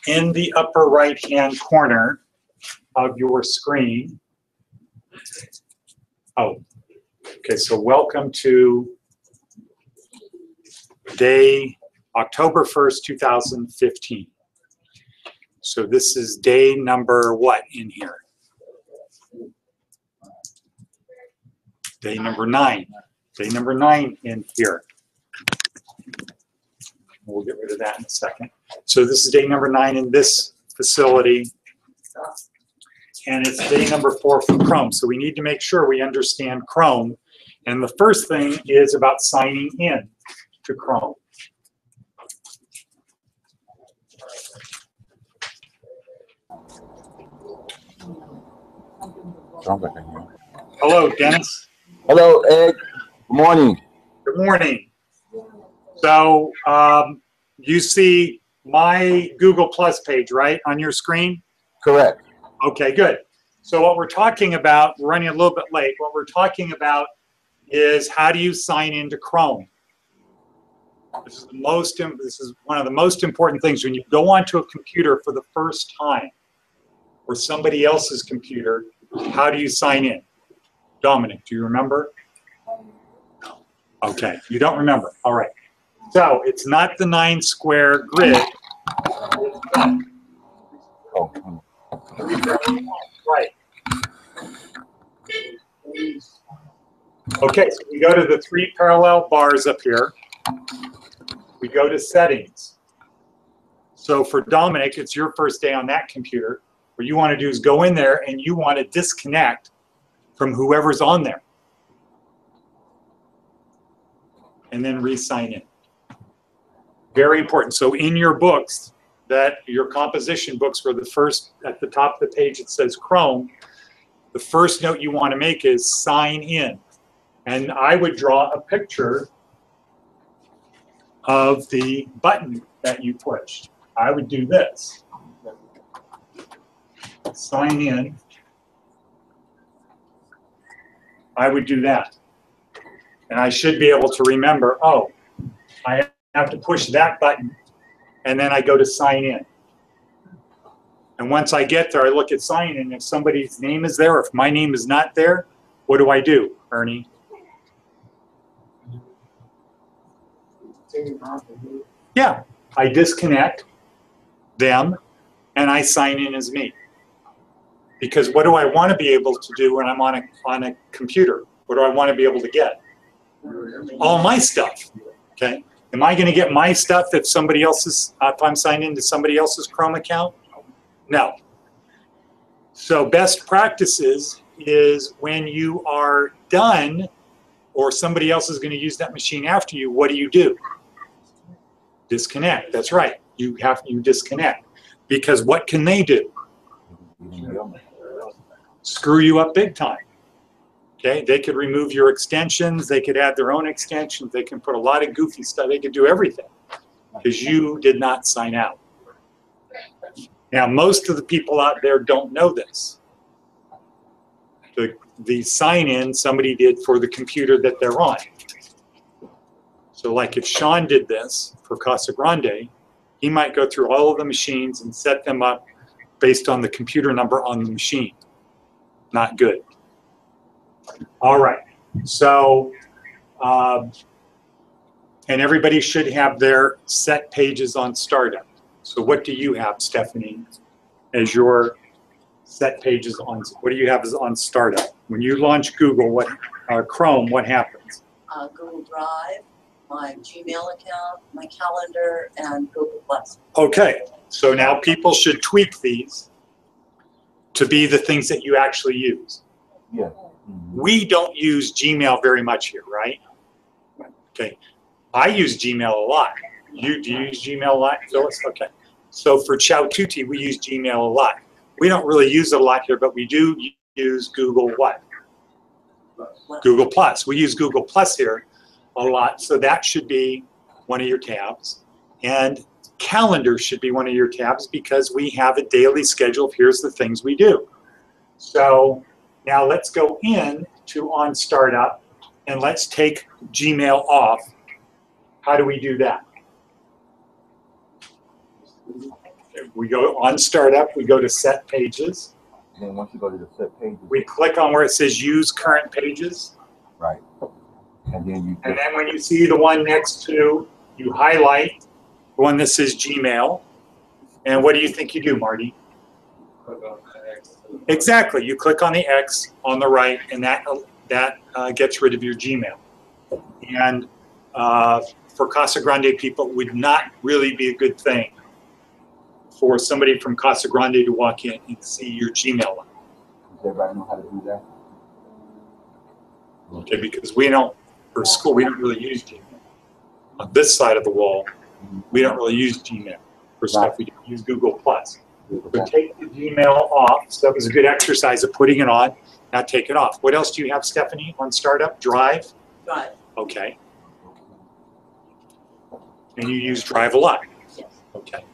in the upper right-hand corner of your screen. Oh, okay, so welcome to day October 1st, 2015. So this is day number what in here? Day number 9. Day number 9 in here. We'll get rid of that in a second. So this is day number 9 in this facility. And it's day number 4 for Chrome. So we need to make sure we understand Chrome. And the first thing is about signing in to Chrome. Hello, Dennis. Hello, Ed. Good morning. Good morning. So you see my Google Plus page, right, on your screen? Correct. Okay, good. So what we're talking about, we're running a little bit late, what we're talking about is how do you sign into Chrome? This is one of the most important things. When you go onto a computer for the first time, or somebody else's computer, how do you sign in? Dominic, do you remember? Okay, you don't remember. All right. So it's not the 9 square grid. Oh. Right. Okay, so we go to the 3 parallel bars up here. We go to settings. So for Dominic, it's your first day on that computer. What you want to do is go in there and you want to disconnect from whoever's on there. And then re-sign in. Very important. So in your books, your composition books were the first, at the top of the page it says Chrome, the first note you want to make is sign in. And I would draw a picture of the button that you pushed. I would do this. Sign in. I would do that. And I should be able to remember, oh, I have to push that button, and then I go to sign in. And once I get there, I look at sign in. If somebody's name is there, or if my name is not there, what do I do, Ernie? Yeah, I disconnect them, and I sign in as me. Because what do I want to be able to do when I'm on a computer? What do I want to be able to get? All my stuff. Okay. Am I going to get my stuff if somebody else's, if I'm signed into somebody else's Chrome account? No. So best practices is when you are done, or somebody else is going to use that machine after you, what do? Disconnect. That's right. You disconnect. Because what can they do? Screw you up big time. Okay, they could remove your extensions, they could add their own extensions, they can put a lot of goofy stuff, they could do everything because you did not sign out. Now, most of the people out there don't know this. The sign-in somebody did for the computer that they're on. So like if Sean did this for Casa Grande, he might go through all of the machines and set them up based on the computer number on the machine. Not good. All right, so, and everybody should have their set pages on startup. So what do you have, Stephanie, as your set pages on, what do you have as on startup? When you launch Google, Chrome, what happens? Google Drive, my Gmail account, my calendar, and Google Plus. Okay, so now people should tweak these to be the things that you actually use. Yeah. We don't use Gmail very much here, right? Okay. I use Gmail a lot. Do you use Gmail a lot, Phyllis? Okay. So for Chow Tutti, we use Gmail a lot. We don't really use it a lot here, but we do use Google what? Google Plus. We use Google Plus here a lot. So that should be one of your tabs. And calendar should be one of your tabs because we have a daily schedule of here's the things we do. So now let's go in to on startup and let's take Gmail off. How do we do that? We go on startup, we go to set pages. And then once you go to the set pages, We click on where it says use current pages. right. And then when you see the one next to, you highlight the one that says Gmail. And what do you think you do, Marty? Exactly. You click on the X on the right, and that gets rid of your Gmail. And for Casa Grande people, it would not really be a good thing for somebody from Casa Grande to walk in and see your Gmail line. Does everybody know how to do that? Okay, because we don't, for school, we don't really use Gmail. On this side of the wall, we don't really use Gmail. For stuff, we use Google+. So take the Gmail off. So that was a good exercise of putting it on. Now take it off. What else do you have, Stephanie, on startup? Drive? Drive. Okay. And you use Drive a lot? Yes. Okay.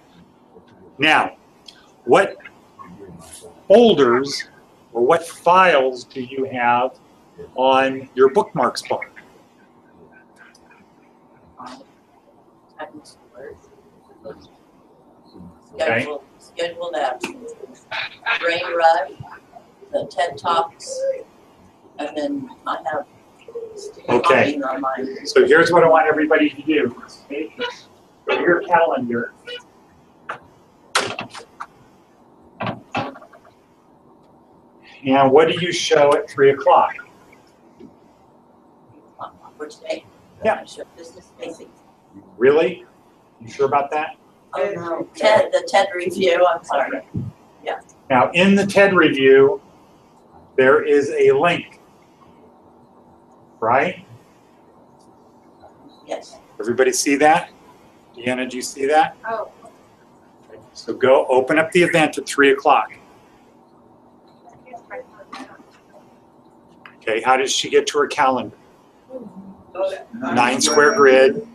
Now, what folders or what files do you have on your bookmarks bar? Okay. Scheduled absence. Brain Rush, the TED Talks, and then I have Okay. on mine. So here's what I want everybody to do. Go to your calendar. And what do you show at 3 o'clock? For today. Yeah. Business basics. Really? You sure about that? Oh no, TED, the TED review, I'm sorry. Yeah. Now, in the TED review, there is a link, right? Yes. Everybody see that? Deanna, do you see that? Oh. Okay. So go open up the event at 3 o'clock. Okay, how does she get to her calendar? 9 square grid.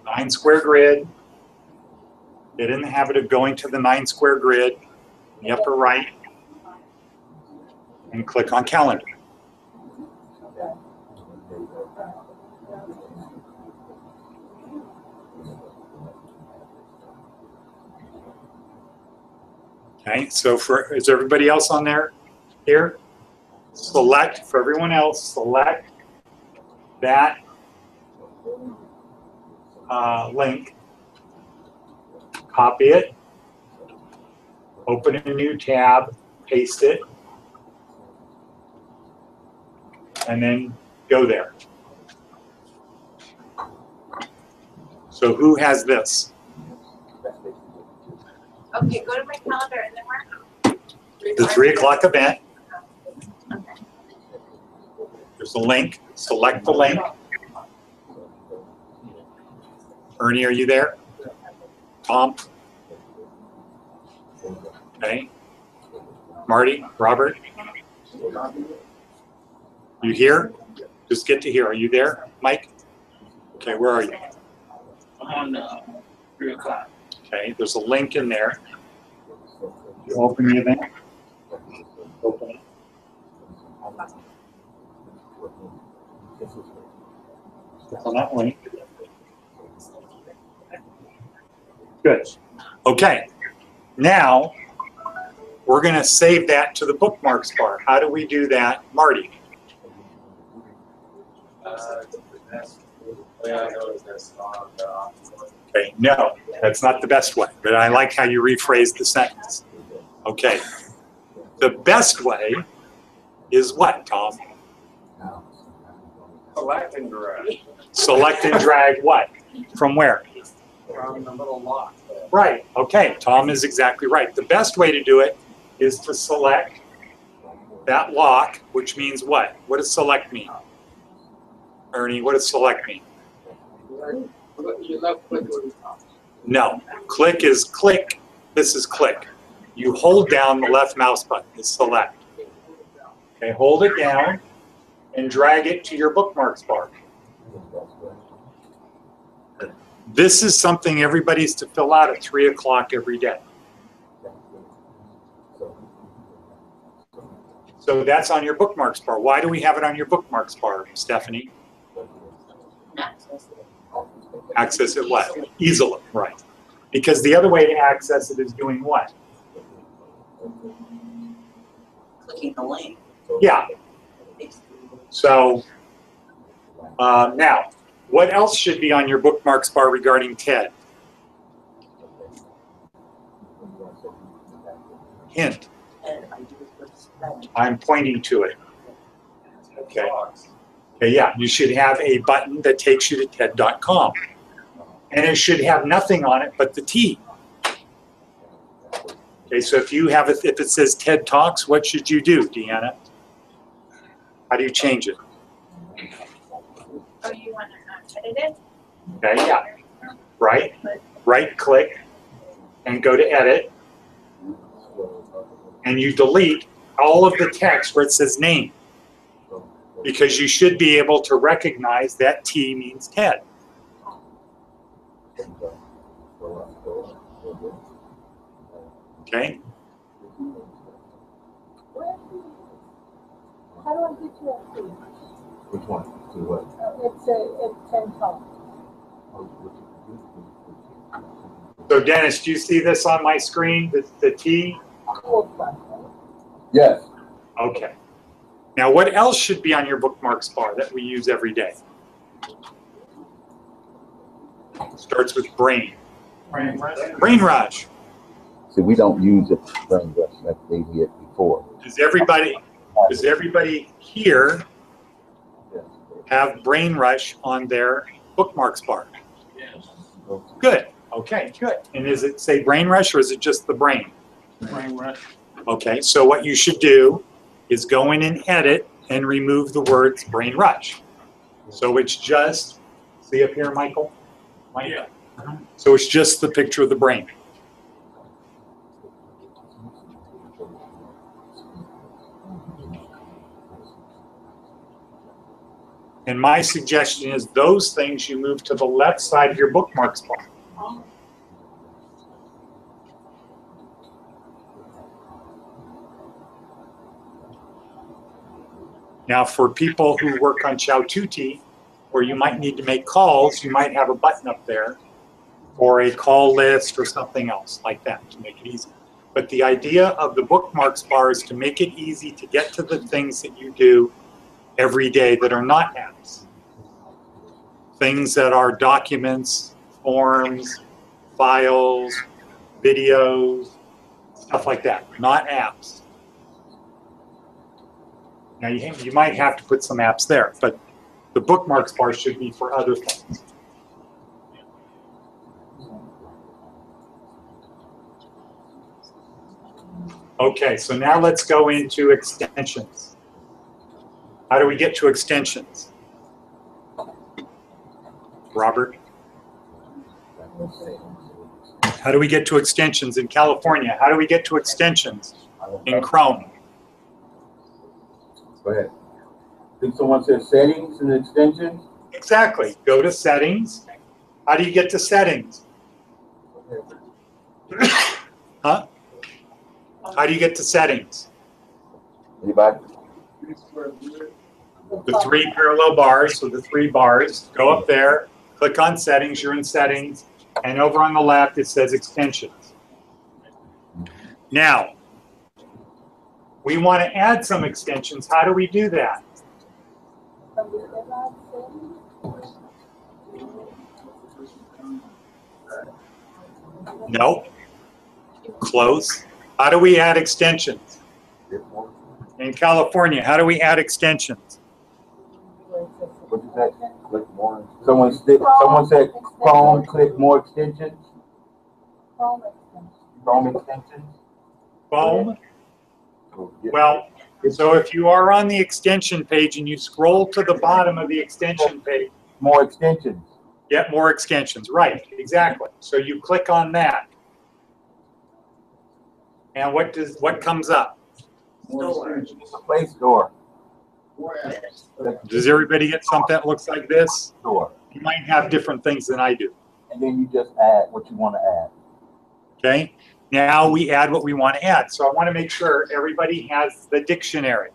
9 square grid. Get in the habit of going to the 9 square grid, the upper right, and click on calendar. Okay, so is everybody else on there here? Select, for everyone else, select that link, copy it, open a new tab, paste it, and then go there. So who has this? Okay, go to my calendar and then where? The 3 o'clock event. Okay. There's a link. Select the link. Ernie, are you there? Tom? Okay. Marty? Robert? You here? Just get to here. Are you there, Mike? Okay, where are you? I'm on 3 o'clock. Okay, there's a link in there. You open the event. Open it. Click on that link. Good. Okay. Now, we're going to save that to the bookmarks bar. How do we do that, Marty? Okay, no, that's not the best way, but I like how you rephrased the sentence. Okay. The best way is what, Tom? Select and drag. Select and drag what? From where? From the little lock. Right. Okay. Tom is exactly right. The best way to do it is to select that lock, which means what? What does select mean? Ernie, what does select mean? You left click on the top. No. Click is click. This is click. You hold down the left mouse button is select. Okay. Hold it down and drag it to your bookmarks bar. This is something everybody's to fill out at 3 o'clock every day. So that's on your bookmarks bar. Why do we have it on your bookmarks bar, Stephanie? Access. Access it what? Easily, right. Because the other way to access it is doing what? Clicking the link. Yeah. So now, what else should be on your bookmarks bar regarding TED? Hint. And I do it with spelling. I'm pointing to it. Okay. Okay, yeah, you should have a button that takes you to TED.com. And it should have nothing on it but the T. Okay, so if you have if it says TED Talks, what should you do, Deanna? How do you change it? Oh, you want to edit it? Okay, yeah. Right click and go to edit. And you delete all of the text where it says name. Because you should be able to recognize that T means TED. Okay? How do I get to that page? Which one? To what? It's 10 Talks. So Dennis, do you see this on my screen, the T? Yes. Okay. Now what else should be on your bookmarks bar that we use every day? Starts with brain. Brain rush. See, we don't use it for brain rush like they did before. Does everybody here have brain rush on their bookmarks bar? Yes. Good. Okay, good. And does it say brain rush or is it just the brain? Brain rush. Okay, so what you should do is go in and edit and remove the words brain rush. So it's just, see up here, Michael? Yeah. So it's just the picture of the brain. And my suggestion is those things you move to the left side of your bookmarks bar. Now, for people who work on Chowtuti, or you might need to make calls, you might have a button up there for a call list or something else like that to make it easy. But the idea of the bookmarks bar is to make it easy to get to the things that you do every day that are not apps. Things that are documents, forms, files, videos, stuff like that, not apps. Now you might have to put some apps there, but the bookmarks bar should be for other things. Okay, so now let's go into extensions. How do we get to extensions? Robert? How do we get to extensions in California? How do we get to extensions in Chrome? Go ahead. I think someone said settings and extensions. Exactly. Go to settings. How do you get to settings? Huh? How do you get to settings? Anybody? The three parallel bars, so the three bars, go up there, click on settings, you're in settings, and over on the left it says extensions. Now, we want to add some extensions. How do we do that? No. Close. How do we add extensions? In California, how do we add extensions? What is that? Click more. Someone said Chrome, click more extensions. Chrome extensions. Chrome? Well, so if you are on the extension page and you scroll to the bottom of the extension page, More extensions. get more extensions. Right, exactly. So you click on that. And what comes up? Play Store. Does everybody get something that looks like this? Store. You might have different things than I do. And then you just add what you want to add. Okay? Now we add what we want to add. So I want to make sure everybody has the dictionary.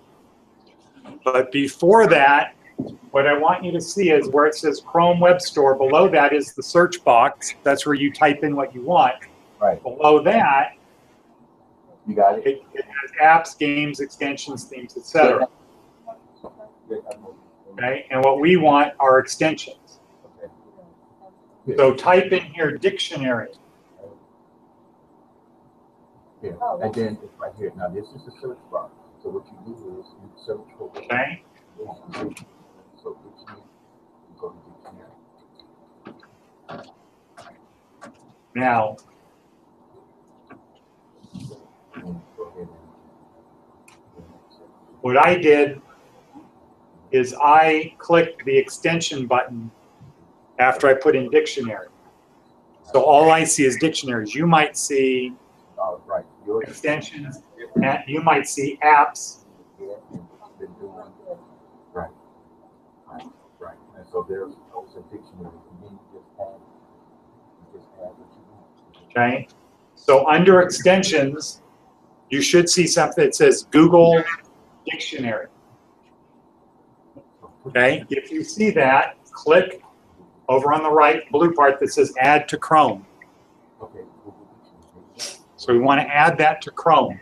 But before that, what I want you to see is where it says Chrome Web Store, below that is the search box. That's where you type in what you want. Right. Below that, You got it? it has apps, games, extensions, themes, etc. Okay, and what we want are extensions. So type in here dictionary. Here, and then it's right here. Now this is the search bar. So what you do is you search for. Okay. So dictionary, you go to dictionary. Now, what I did is I clicked the extension button after I put in dictionary. So all I see is dictionaries. You might see Right. extensions, and you might see apps. Right. Right. And so there's also dictionary. And then you just add what you want. Okay. So under extensions, you should see something that says Google Dictionary. Okay. If you see that, click over on the right blue part that says Add to Chrome. Okay. So we want to add that to Chrome.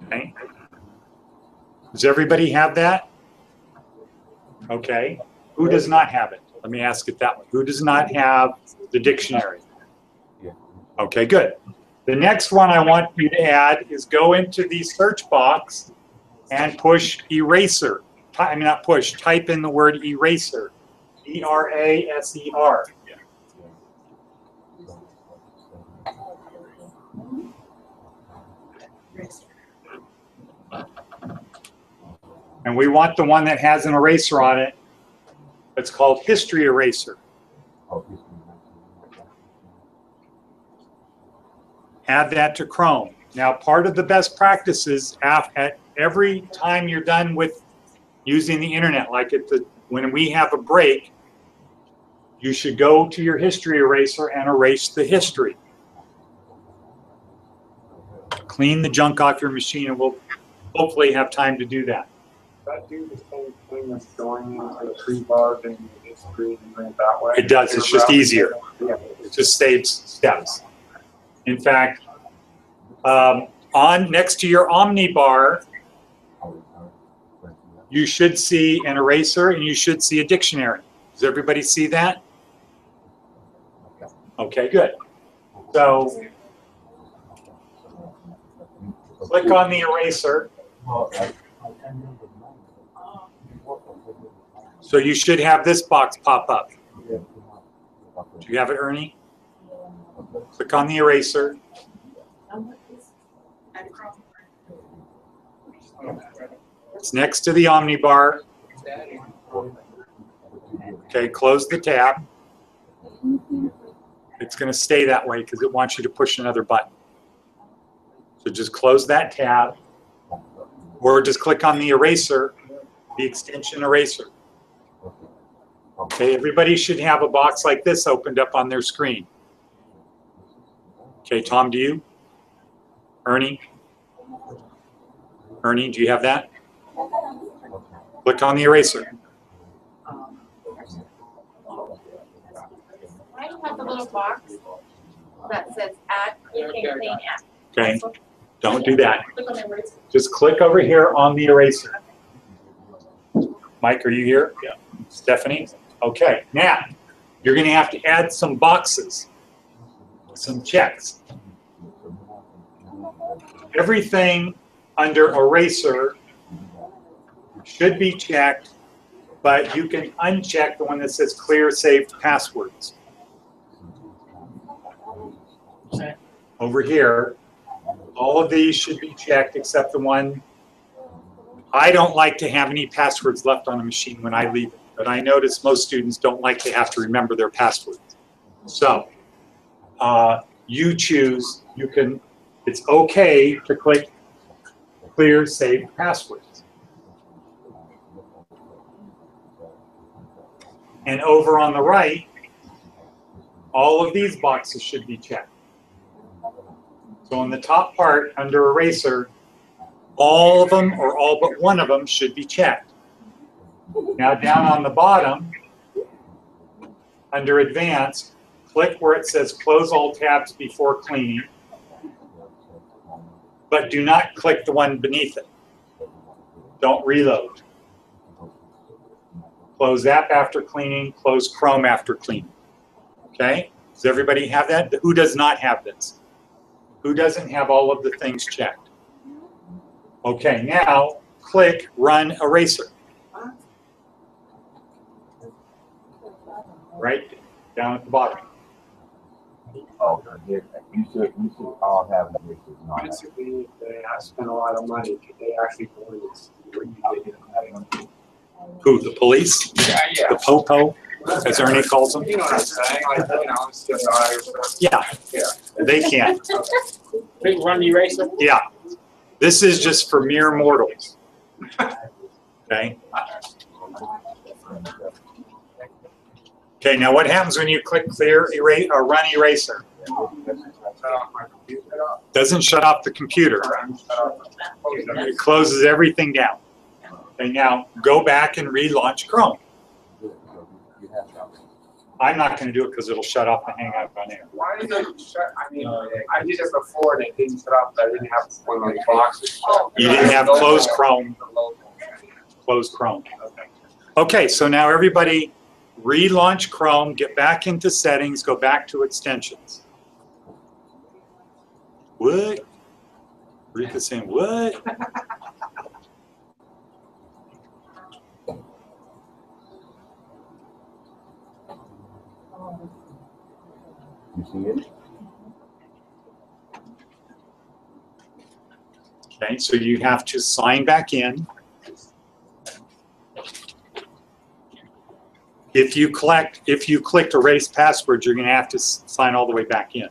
Okay. Does everybody have that? Okay. Who does not have it? Let me ask it that way. Who does not have the dictionary? Okay, good. The next one I want you to add is go into the search box and push eraser. I mean, not push, type in the word eraser. E-R-A-S-E-R. And we want the one that has an eraser on it. It's called History Eraser. Add that to Chrome. Now, part of the best practices at every time you're done with using the internet, like when we have a break, you should go to your history eraser and erase the history. Clean the junk off your machine, and we'll hopefully have time to do that. That do the same thing as going into the tree bar and history and doing it that way? It does. It's just easier. It just saves steps. In fact, next to your Omnibar, you should see an eraser and you should see a dictionary. Does everybody see that? Okay, good. So click on the eraser. So you should have this box pop up. Do you have it, Ernie? Click on the eraser. It's next to the Omnibar. Okay, close the tab. It's going to stay that way because it wants you to push another button. So just close that tab, or just click on the eraser, the extension eraser. Okay, everybody should have a box like this opened up on their screen. Okay, Tom, do you? Ernie? Ernie, do you have that? Click on the eraser. I have the little box that says add clean app. Okay, don't do that. Click on the eraser. Just click over here on the eraser. Mike, are you here? Yeah. Stephanie? Okay, now you're going to have to add some boxes, some checks. Everything under eraser should be checked, but you can uncheck the one that says clear saved passwords. Over here, all of these should be checked except the one. I don't like to have any passwords left on a machine when I leave it. but I notice most students don't like to have to remember their password. So you choose, it's okay to click clear saved passwords. And over on the right, all of these boxes should be checked. So in the top part under eraser, all of them or all but one of them should be checked. Now down on the bottom, under advanced, click where it says close all tabs before cleaning, but do not click the one beneath it. Don't reload. Close app after cleaning, close Chrome after cleaning. Okay? Does everybody have that? Who does not have this? Who doesn't have all of the things checked? Okay, now click Run Eraser. Right down at the bottom. Oh, you should all have erasers. No, Basically, they have spent a lot of money. They actually believe it's Who, the police? yeah. The popo, as Ernie calls them? You know what I'm saying? Like, you know, it's just, Yeah, yeah. they can. Big run eraser. Yeah. This is just for mere mortals. Okay? Okay, now what happens when you click clear erase or run eraser? Doesn't shut off the computer. It closes everything down. Okay, now go back and relaunch Chrome. I'm not going to do it because it'll shut off the Hangout on air. Why did it shut? I mean, I did it before and it didn't shut off. I didn't have one of those boxes. You didn't have closed Chrome. Close Chrome. Okay, so now everybody relaunch Chrome, get back into settings, go back to extensions. What? Rika's saying, what? You see it? Okay, so you have to sign back in. If you clicked erase password, you're going to have to sign all the way back in.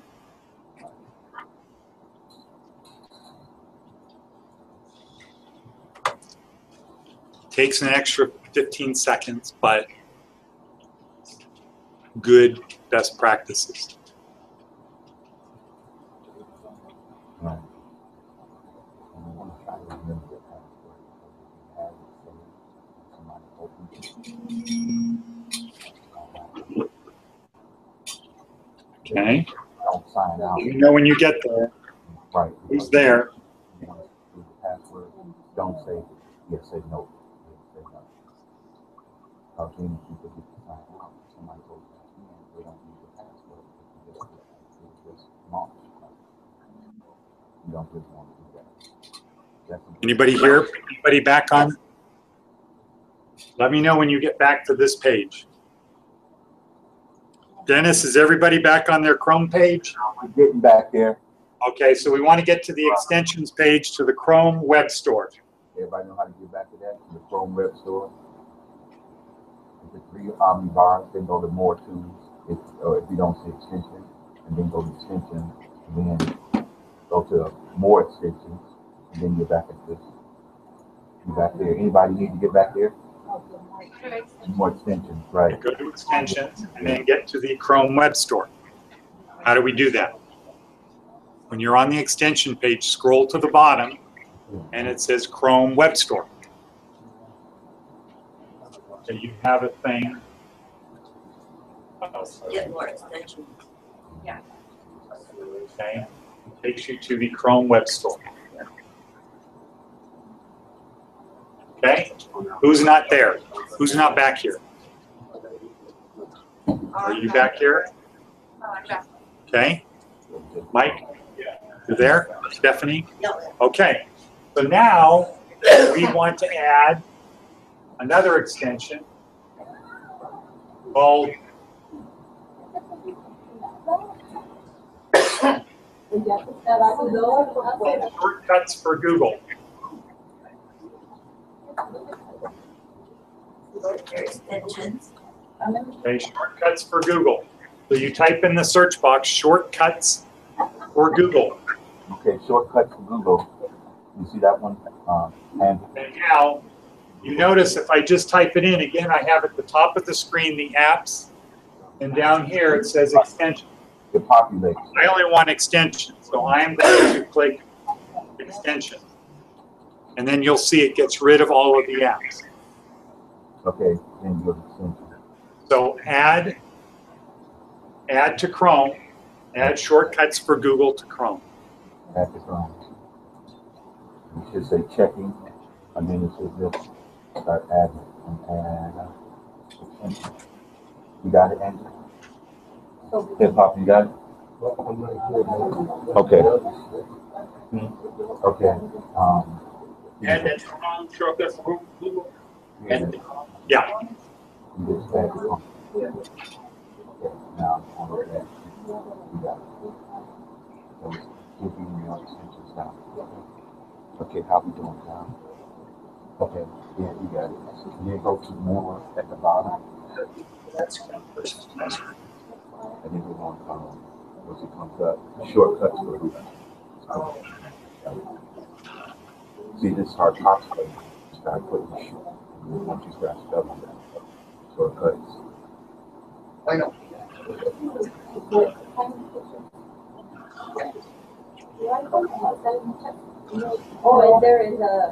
Takes an extra 15 seconds, but good best practices. Right. Okay. Don't sign out. You know when you get there, Right. who's there? You want to do the password. Don't say yes, say no. Say no. Because then people get to sign out. Somebody goes back in, they don't use the password. It's just launch. You don't just want to do that. Anybody here? Anybody back on? Let me know when you get back to this page. Dennis, is everybody back on their Chrome page? We're getting back there. Okay, so we want to get to the extensions page to the Chrome Web Store. Everybody know how to get back to that? To the Chrome Web Store. The 3 Omni bars, then go to More Tools. If you don't see extension, and then go to extension, and then go to More Extensions, and then you're back at this. You're back there. Anybody need to get back there? More extensions, right? Go to extensions and then get to the Chrome Web Store. How do we do that? When you're on the extension page, scroll to the bottom and it says Chrome Web Store. So you have a thing. Get more extensions. Okay. It takes you to the Chrome Web Store. Okay. Who's not there? Who's not back here? Are you back here? Okay. Mike, you're there? Stephanie? Okay. So now we want to add another extension called Shortcuts for Google. Extensions. Okay, shortcuts for Google. So you type in the search box, shortcuts for Google. Okay, shortcuts for Google. You see that one? And And now, you notice if I just type it in, again, I have at the top of the screen the apps, and down here it says extension. it populates. I only want extension, so I am going to click extension. And then you'll see it gets rid of all of the apps. Okay, then you go to extension. So add to Chrome, add shortcuts for Google to Chrome. Add to Chrome. You should say checking, and then it says this. Start adding and add extension. You got it, Andrew? Hip hop, you got it? Okay. Okay. And that's wrong shortcut for Google. And Yeah. You just add to Chrome. Okay, now on that. You got it. So it's giving you your extensions now. Okay, how we doing now? Okay, yeah, you got it. Then go to more at the bottom, that's kind of person's message. and then we're on once it comes up, shortcuts for Google. See, this hard box button. Start putting once you start spelling that shortcuts. I know. Oh, and there is a,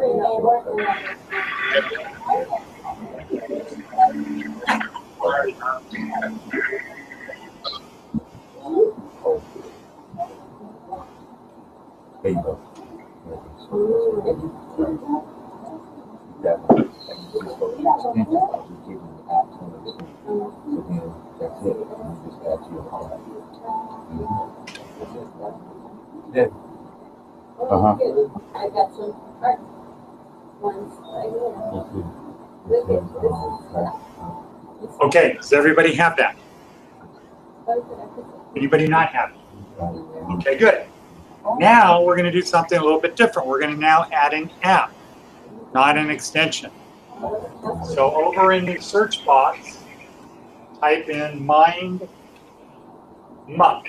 There you go. That one. Just go to extension, because we give you the apps on the screen. So then that's it. And you just add to your phone. Yeah. Uh-huh. I got some art ones right here. Okay, does everybody have that? Anybody not have it? Okay, good. Now we're going to do something a little bit different. We're going to now add an app, not an extension. So over in the search box, type in Mind Mup.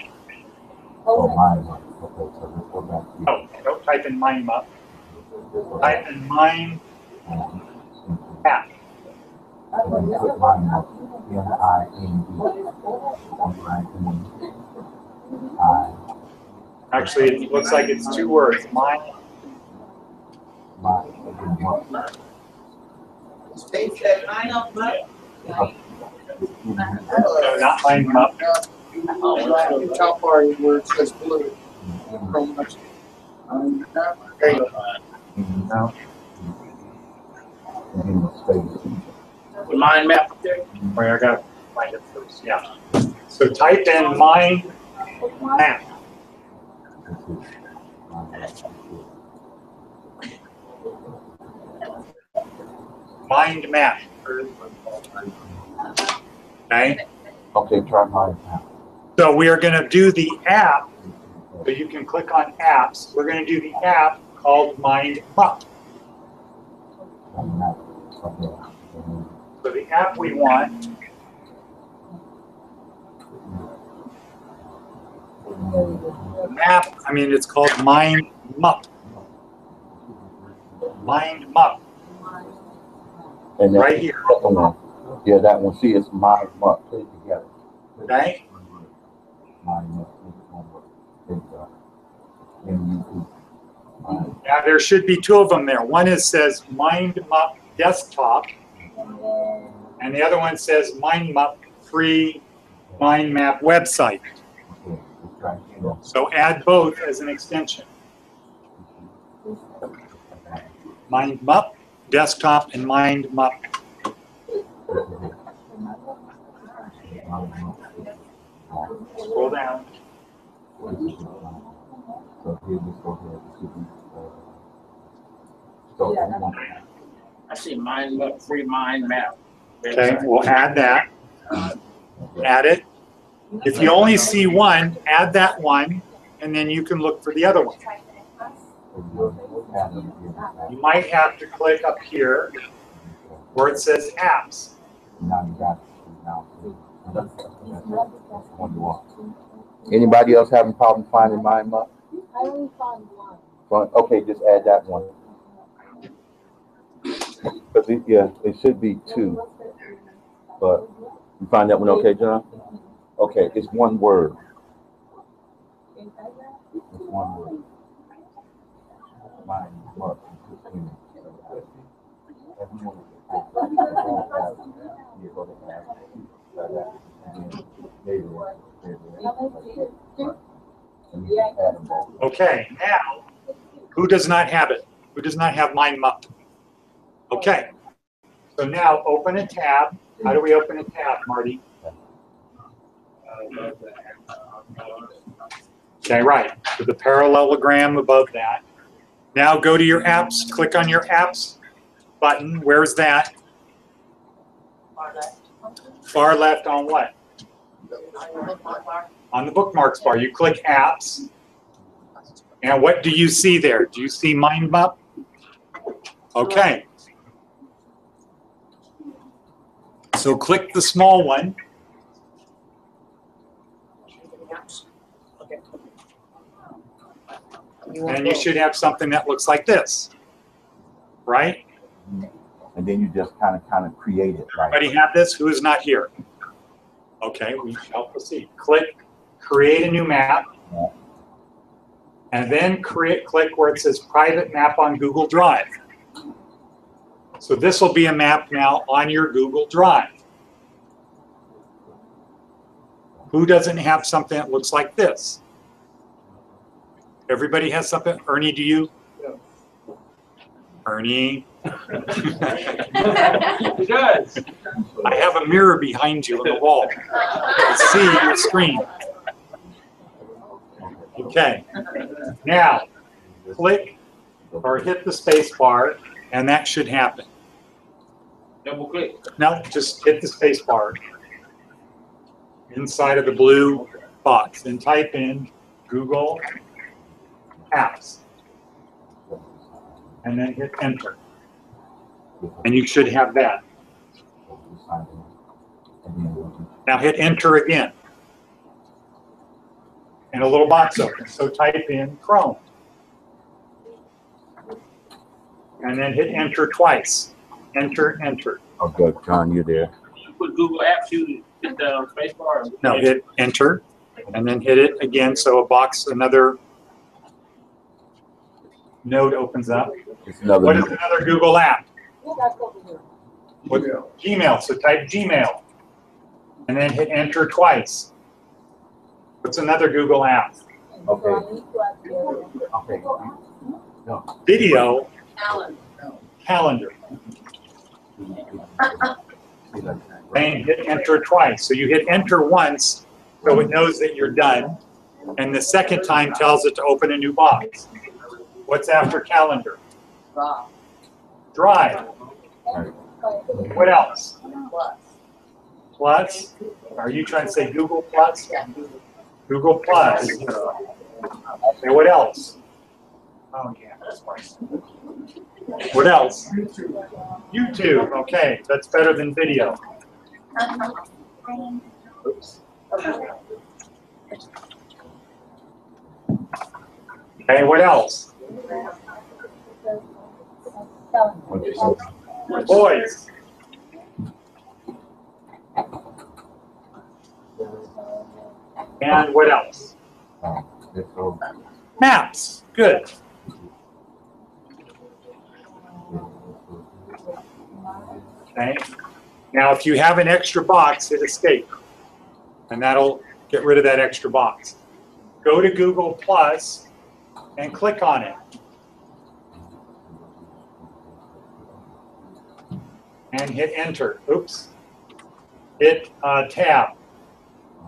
Oh, mine. Okay, so let's go back to Oh, don't type in Mind Mup. Type in Mind App. and then put mine up. M-I-N-D. Actually, it looks like it's two words. Mind. State that line up, but. No, not Mind Mup. The top part where it says blue. From much. There you go. Now, and then the space. The mind map up there. Wait, I got to find it first. Yeah. So type in Mind Map. Mind Map. Okay. Okay, try mine now. So we are going to do the app. So you can click on apps. We're going to do the app called Mind Mup. So the app we want map, it's called Mind Mup. Mind Mup. And then Right here. second one. Yeah, that one. See, it's mine up. Put it together. Okay? Mine up. There you go. Then you do. Now there should be two of them there. One says Mind Mup Desktop, and the other one says Mind Mup Free Mind Map Website. Okay, it's right here. So add both as an extension. Mind Mup Desktop and Mind Mup. Scroll down. So here, just go ahead. It should be, so you want I see mind map, free mind map. Okay, we'll add that. Add it. If you only see one, add that one, and then you can look for the other one. You might have to click up here where it says apps. Now you got it. Now that's one you want. Anybody else having problems finding mind map? I only found one. Okay, just add that one. But it should be two. But you find that one okay, John? Okay, it's one word. It's one word. Mind map. Everyone Okay, now, who does not have it? Who does not have mind map? Okay, so now open a tab. How do we open a tab, Marty? Okay, right, with the parallelogram above that. Now go to your apps, click on your apps button. Where's that? Far left. Far left on what? On your bookmark bar. On the bookmarks bar. You click apps. And what do you see there? Do you see mind map? Okay. So click the small one. And you should have something that looks like this, right? And then you just kind of create it. Right? Everybody have this? Who is not here? Okay, we shall proceed. Click create a new map. And then click where it says private map on Google Drive. So this will be a map now on your Google Drive. Who doesn't have something that looks like this? Everybody has something? Ernie, do you? Yeah. Ernie? It does. I have a mirror behind you on the wall to see your screen. Okay. Now, click or hit the space bar, and that should happen. Double click. No, just hit the space bar inside of the blue box and type in Google Apps. And then hit enter. And you should have that. Now hit enter again. And a little box opens. So type in Chrome. And then hit enter twice. Enter, enter. Oh, good, John, you there? You put Google Apps, you hit the space bar. No, hit enter. And then hit it again. So a box, another node opens up. It's another. What is another Google app? That's over here. What, Gmail. So type Gmail. And then hit enter twice. What's another Google app? Okay. Okay. Video Alan. calendar. And hit enter twice. So you hit enter once, so it knows that you're done. And the second time tells it to open a new box. What's after calendar? Rob. Drive. What else? Plus. Plus? Are you trying to say Google Plus? Yeah. Google Plus. And what else? Oh, yeah. What else? YouTube. Okay, that's better than video. Oops. Okay, what else? Boys. And what else? Maps. Good. Okay. Now, if you have an extra box, hit escape. And that'll get rid of that extra box. Go to Google Plus and click on it. And hit enter. Oops. Hit tab.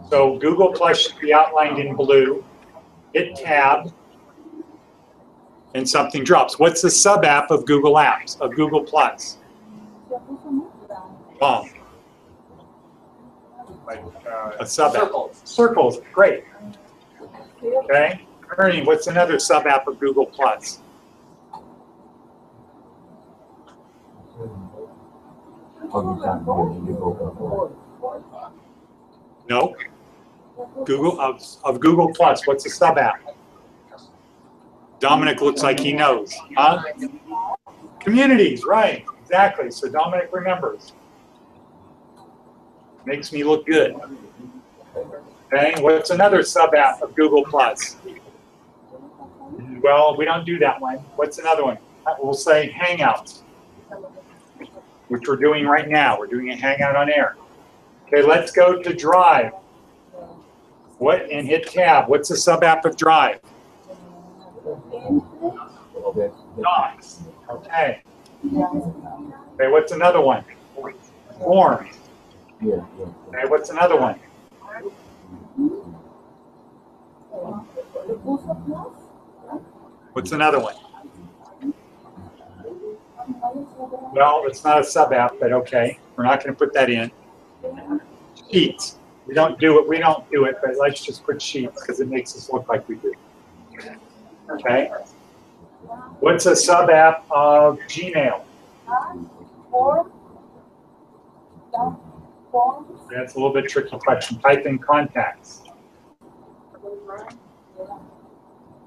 So Google Plus should be outlined in blue. Hit tab. And something drops. What's the sub app of Google Apps, of Google Plus? Bomb. A sub app. Circles. Great. Okay. Ernie, what's another sub app of Google Plus? Oh, you can't do it. You go No. Google of Google Plus. What's a sub app? Dominic looks like he knows. Huh? Communities, right? Exactly. So Dominic remembers. Makes me look good. Okay. What's another sub app of Google Plus? Well, we don't do that one. What's another one? We'll say Hangouts, which we're doing right now. We're doing a Hangout on air. Okay, let's go to Drive. What? And hit Tab. What's the sub app of Drive? Docs. Okay. Okay, what's another one? Forms. Okay, what's another one? What's another one? Well, it's not a sub app, but okay. We're not going to put that in. Sheets. We don't do it, but let's just put Sheets because it makes us look like we do. Okay. What's a sub app of Gmail? That's a little bit tricky question. Type in contacts.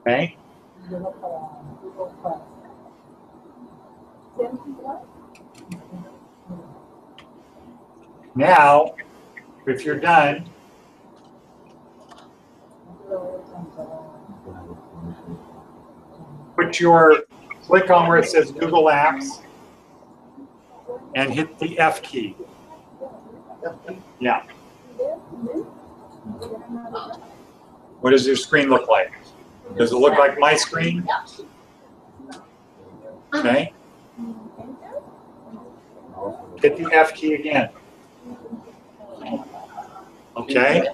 Okay. Now, if you're done, click on where it says Google Apps and hit the F key. Yeah. What does your screen look like? Does it look like my screen? Okay. Hit the F key again. Okay.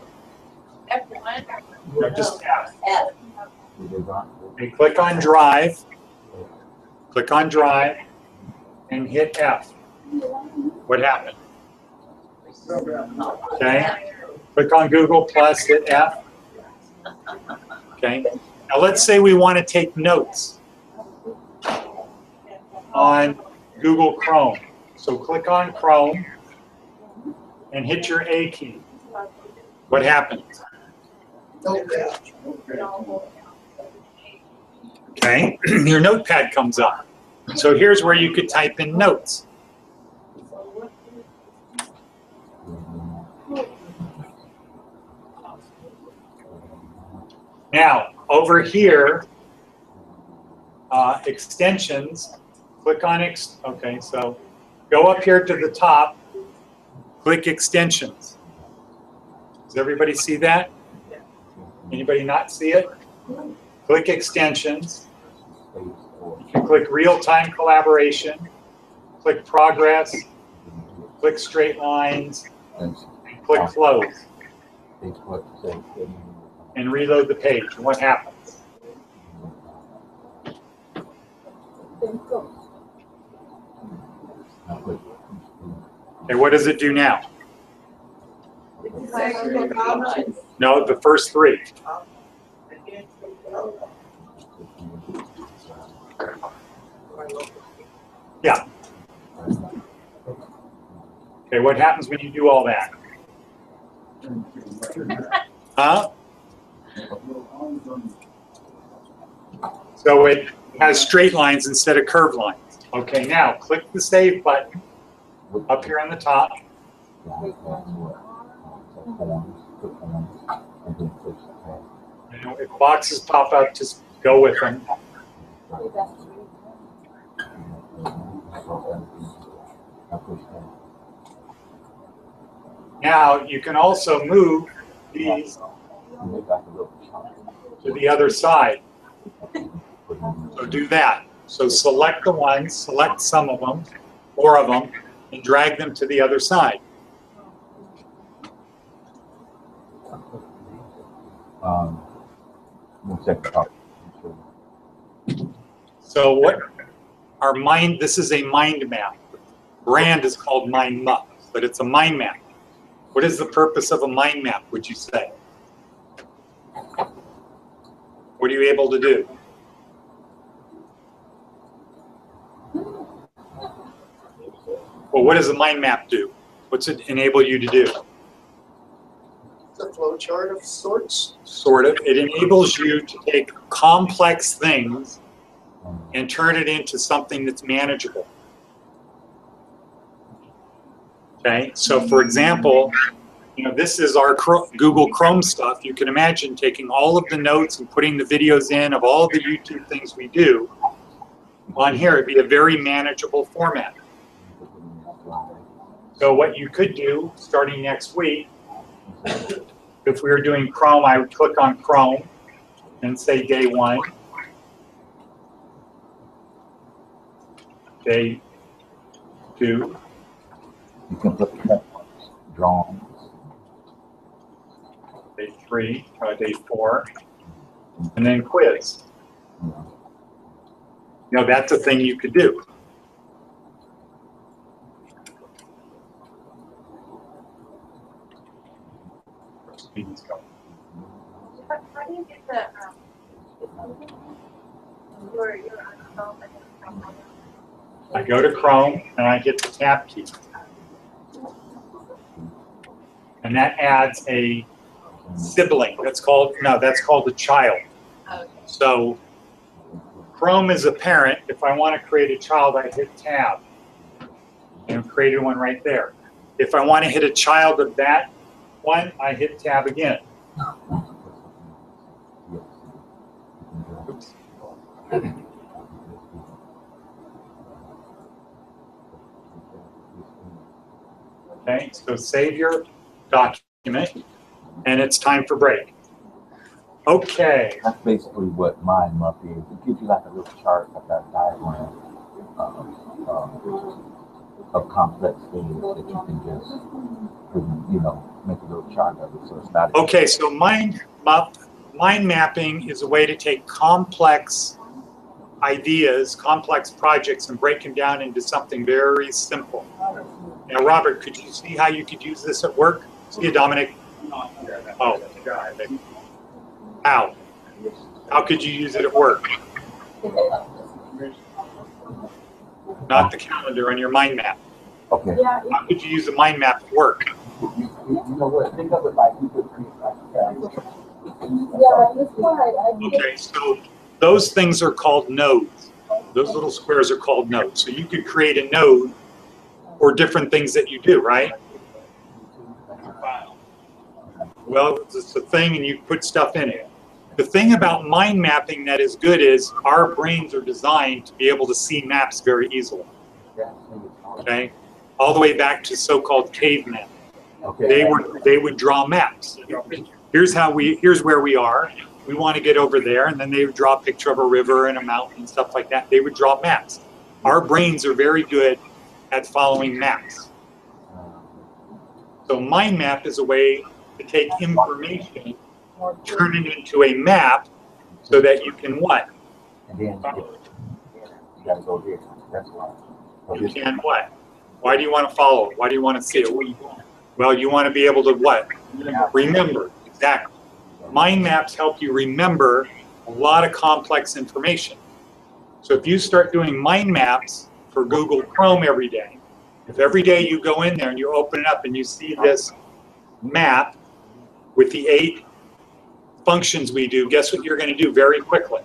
No, just F. Okay, click on Drive. Click on Drive and hit F. What happened? Okay. Click on Google Plus, hit F. Okay. Now let's say we want to take notes on Google Chrome. So click on Chrome and hit your A key. What happens? Okay, your notepad comes up. So here's where you could type in notes. Now, over here, extensions, click on, okay, so go up here to the top, click extensions. Does everybody see that? Anybody not see it? Click extensions. You can click real-time collaboration, click progress, click straight lines, and click close. And reload the page. And what happens? Okay, what does it do now? No, the first three. Yeah. Okay, what happens when you do all that? Huh? So it has straight lines instead of curved lines. Okay, now click the Save button up here on the top. If boxes pop up, just go with them. Now you can also move these to the other side. So do that. So select the ones, select some of them, 4 of them, and drag them to the other side. So what our mind, this is a mind map. Brand is called Mind Map, but it's a mind map. What is the purpose of a mind map, would you say? What are you able to do? Well, what does a mind map do? What's it enable you to do? The flow chart of sorts. Sort of. It enables you to take complex things and turn it into something that's manageable. Okay, so for example, you know, this is our Google Chrome stuff. You can imagine taking all of the notes and putting the videos in of all of the YouTube things we do on here. It'd be a very manageable format. So what you could do starting next week, if we were doing Chrome, I would click on Chrome and say day 1, day 2. You can put the text drawings. Day 3, day 4, and then quiz. You know, that's a thing you could do. How do you get the, your Chrome and I go to Chrome and I hit the tab key. And that adds a sibling. That's called a child. Okay. So Chrome is a parent. If I want to create a child, I hit tab. And I've created one right there. If I want to hit a child of that one, I hit tab again. Oops. Okay, so save your document, and it's time for break. Okay. That's basically what mind map is. It gives you like a little chart, like a diagram of complex things that you can just, you know, make a little chart of it. So it's not. Okay, so mind mapping is a way to take complex ideas, complex projects, and break them down into something very simple. Now, Robert, could you see how you could use this at work? See you, Dominic. Oh, how? How could you use it at work? Not the calendar on your mind map. Okay. How could you use a mind map at work? You know what? Think of it like you could create like Okay, so those things are called nodes. Those little squares are called nodes. So you could create a node for different things that you do, right? Well, it's a thing and you put stuff in it. The thing about mind mapping that is good is our brains are designed to be able to see maps very easily. Okay? All the way back to so-called cavemen. Okay. They would draw maps. Here's where we are. We want to get over there, and then they would draw a picture of a river and a mountain and stuff like that. They would draw maps. Our brains are very good at following maps. So mind map is a way to take information, turn it into a map, so that you can what? And then you gotta go here. That's why. You can what? Why do you want to follow it? Why do you want to see it? Well, you want to be able to what? Remember. Exactly. Mind maps help you remember a lot of complex information. So if you start doing mind maps for Google Chrome every day, if every day you go in there and you open it up and you see this map with the 8 functions we do, guess what you're going to do very quickly?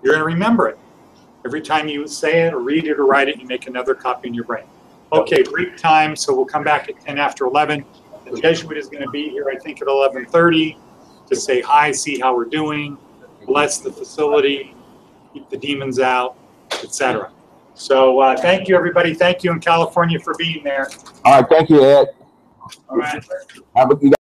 You're going to remember it. Every time you say it or read it or write it, you make another copy in your brain. Okay, break time, so we'll come back at 10 after 11. The Jesuit is going to be here, I think, at 11:30 to say hi, see how we're doing, bless the facility, keep the demons out, etc. So thank you, everybody. Thank you in California for being there. All right, thank you, Ed. All right. Have a good